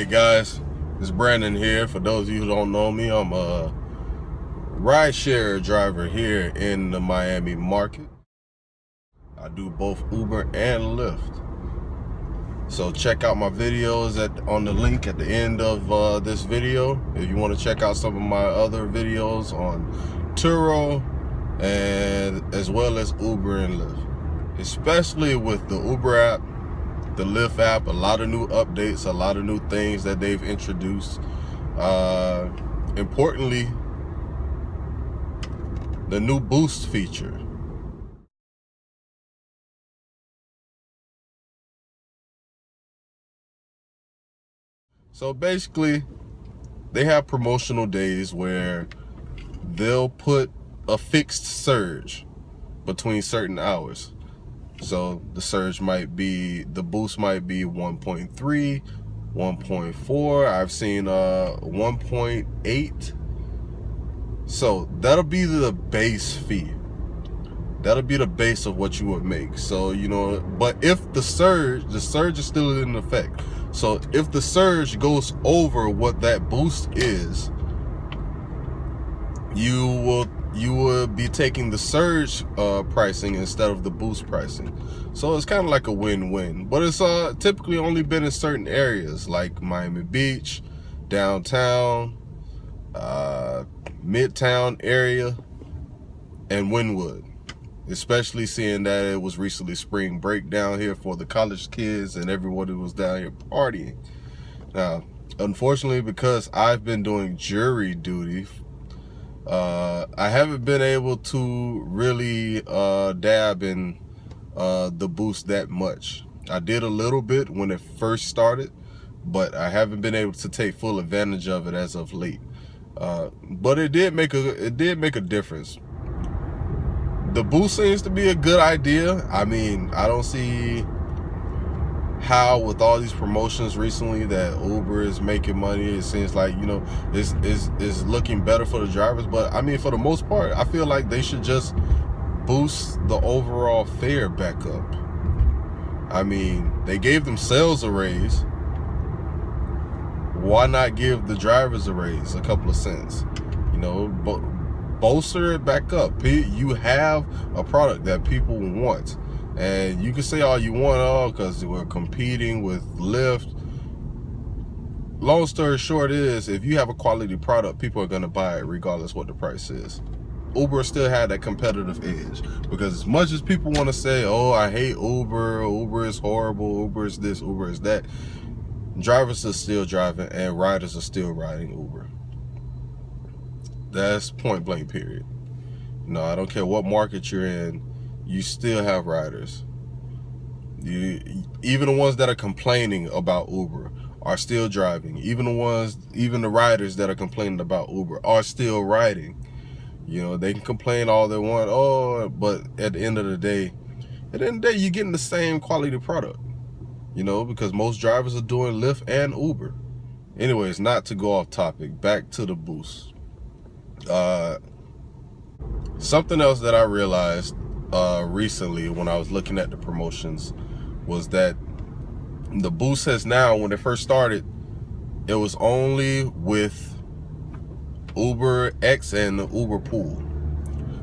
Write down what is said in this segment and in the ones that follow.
Hey guys, it's Brandon here. For those of you who don't know me, I'm a rideshare driver here in the Miami market. I do both Uber and Lyft. So check out my videos on the link at the end of this video. If you want to check out some of my other videos on Turo and as well as Uber and Lyft. Especially with the Uber app, the Lyft app, a lot of new updates, a lot of new things that they've introduced. Importantly, the new boost feature. So basically, they have promotional days where they'll put a fixed surge between certain hours. So the surge might be, the boost might be 1.3, 1.4. I've seen 1.8. So that'll be the base fee. That'll be the base of what you would make. So, you know, but if the surge is still in effect. So if the surge goes over what that boost is, you will be taking the surge pricing instead of the boost pricing. So it's kind of like a win-win, but it's typically only been in certain areas like Miami Beach, downtown, Midtown area, and Wynwood. Especially seeing that it was recently spring break down here for the college kids and everybody was down here partying. Now, unfortunately, because I've been doing jury duty, I haven't been able to really dab in the boost that much. I did a little bit when it first started, but I haven't been able to take full advantage of it as of late. But it did make a difference. The boost seems to be a good idea. I mean, I don't see how with all these promotions recently that Uber is making money. It seems like, you know, it's looking better for the drivers. But I mean, for the most part, I feel like they should just boost the overall fare back up. I mean, they gave themselves a raise. Why not give the drivers a raise, a couple of cents? You know, but bolster it back up. You have a product that people want, and you can say all you want, because we're competing with Lyft. Long story short is, if you have a quality product, people are going to buy it regardless what the price is. Uber still had that competitive edge, because as much as people want to say, oh, I hate Uber, Uber is horrible, Uber is this, Uber is that, drivers are still driving and riders are still riding Uber. That's point blank, period. No, I don't care what market you're in, you still have riders. Even the ones that are complaining about Uber are still driving. Even the riders that are complaining about Uber are still riding. You know, they can complain all they want, but at the end of the day, you're getting the same quality product. You know, because most drivers are doing Lyft and Uber. Anyways, not to go off topic, back to the boost. Something else that I realized recently when I was looking at the promotions was that the boost has now, when it first started, it was only with Uber X and the Uber Pool.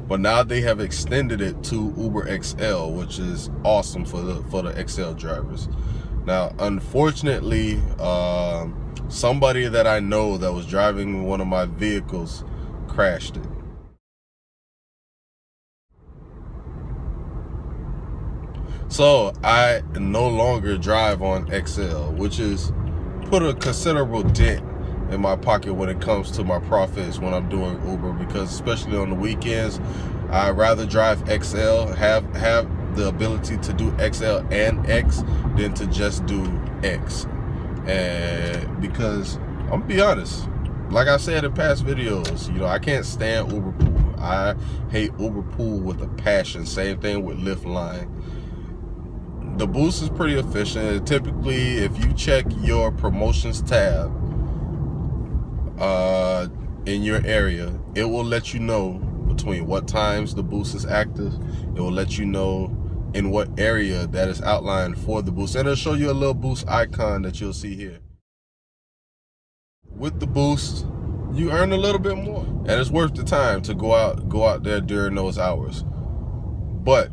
But now they have extended it to Uber XL, which is awesome for the XL drivers. Now, unfortunately, somebody that I know that was driving one of my vehicles crashed it. So I no longer drive on XL, which is put a considerable dent in my pocket when it comes to my profits when I'm doing Uber, because especially on the weekends, I'd rather drive XL, have the ability to do XL and X than to just do X. And because I'm gonna be honest, like I said in past videos, you know, I can't stand Uber Pool. I hate Uber Pool with a passion. Same thing with Lyft Line. The boost is pretty efficient. Typically, if you check your promotions tab in your area, it will let you know between what times the boost is active. It will let you know in what area that is outlined for the boost, and it'll show you a little boost icon that you'll see here. with the boost, you earn a little bit more, and it's worth the time to go out there during those hours. But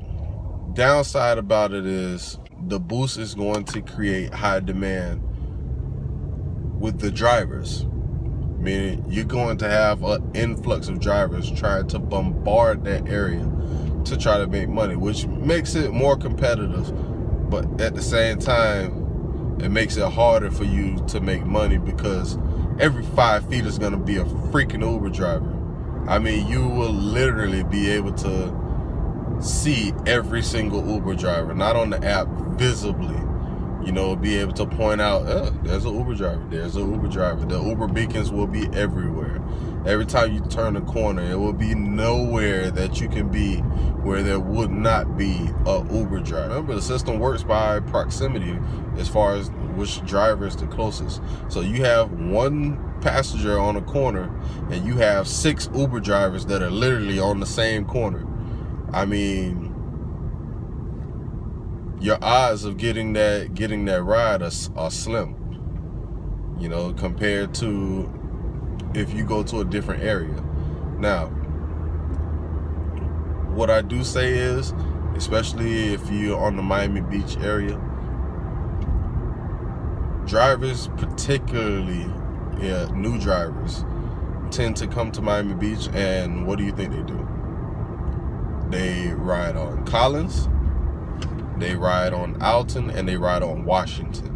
downside about it is the boost is going to create high demand with the drivers, meaning you're going to have an influx of drivers trying to bombard that area to try to make money, which makes it more competitive, but at the same time it makes it harder for you to make money, because every 5 feet is going to be a freaking Uber driver. I mean, you will literally be able to see every single Uber driver, not on the app, visibly, you know, be able to point out, there's an Uber driver, there's an Uber driver. The Uber beacons will be everywhere. Every time you turn a corner, it will be nowhere that you can be where there would not be a Uber driver. Remember, the system works by proximity as far as which driver is the closest. So you have one passenger on a corner and you have 6 Uber drivers that are literally on the same corner. I mean, your odds of getting that ride are slim, you know, compared to if you go to a different area. Now, what I do say is, especially if you're on the Miami Beach area, drivers, particularly new drivers, tend to come to Miami Beach, and what do you think they do? They ride on Collins, they ride on Alton, and they ride on Washington.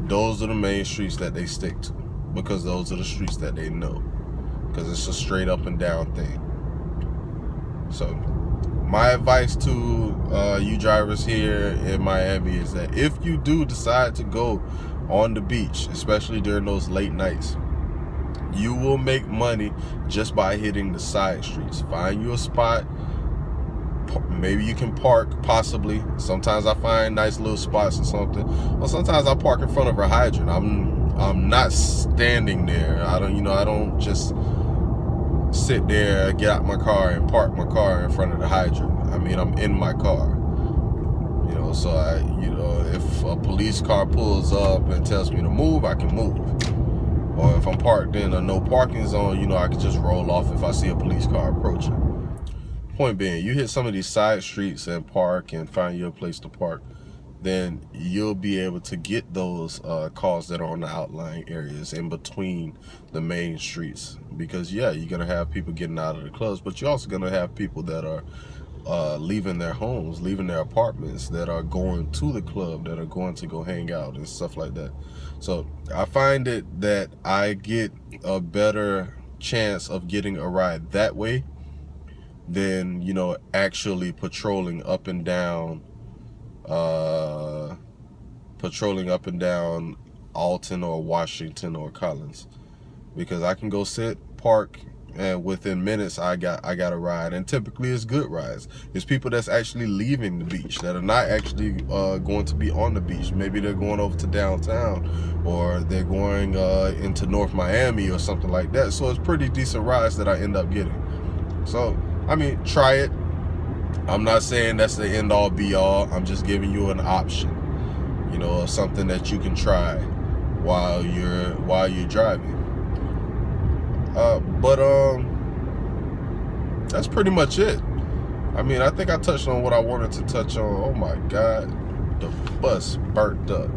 Those are the main streets that they stick to, because those are the streets that they know, because it's a straight up and down thing. So my advice to you drivers here in Miami is that if you do decide to go on the beach, especially during those late nights, you will make money just by hitting the side streets. Find you a spot. Maybe you can park, possibly. Sometimes I find nice little spots or something. Or sometimes I park in front of a hydrant. I'm not standing there. I don't just sit there, get out my car and park my car in front of the hydrant. I mean, I'm in my car. You know, so if a police car pulls up and tells me to move, I can move. Or if I'm parked in a no parking zone, you know, I can just roll off if I see a police car approaching. Point being, you hit some of these side streets and park and find you a place to park, then you'll be able to get those calls that are on the outlying areas in between the main streets. Because yeah, you're gonna have people getting out of the clubs, but you're also gonna have people that are leaving their homes, leaving their apartments, that are going to the club, that are going to go hang out and stuff like that. So I find it that I get a better chance of getting a ride that way than, you know, actually patrolling up and down Alton or Washington or Collins, because I can go sit, park, and within minutes I got a ride. And typically it's good rides. It's people that's actually leaving the beach, that are not actually going to be on the beach. Maybe they're going over to downtown, or they're going into North Miami or something like that. So it's pretty decent rides that I end up getting. So I mean, try it. I'm not saying that's the end all be all. I'm just giving you an option, you know, of something that you can try while you're driving. But that's pretty much it. I mean, I think I touched on what I wanted to touch on. Oh my God, the bus burnt up.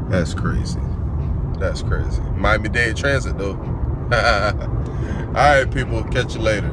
That's crazy. That's crazy. Miami-Dade Transit though. All right, people, catch you later.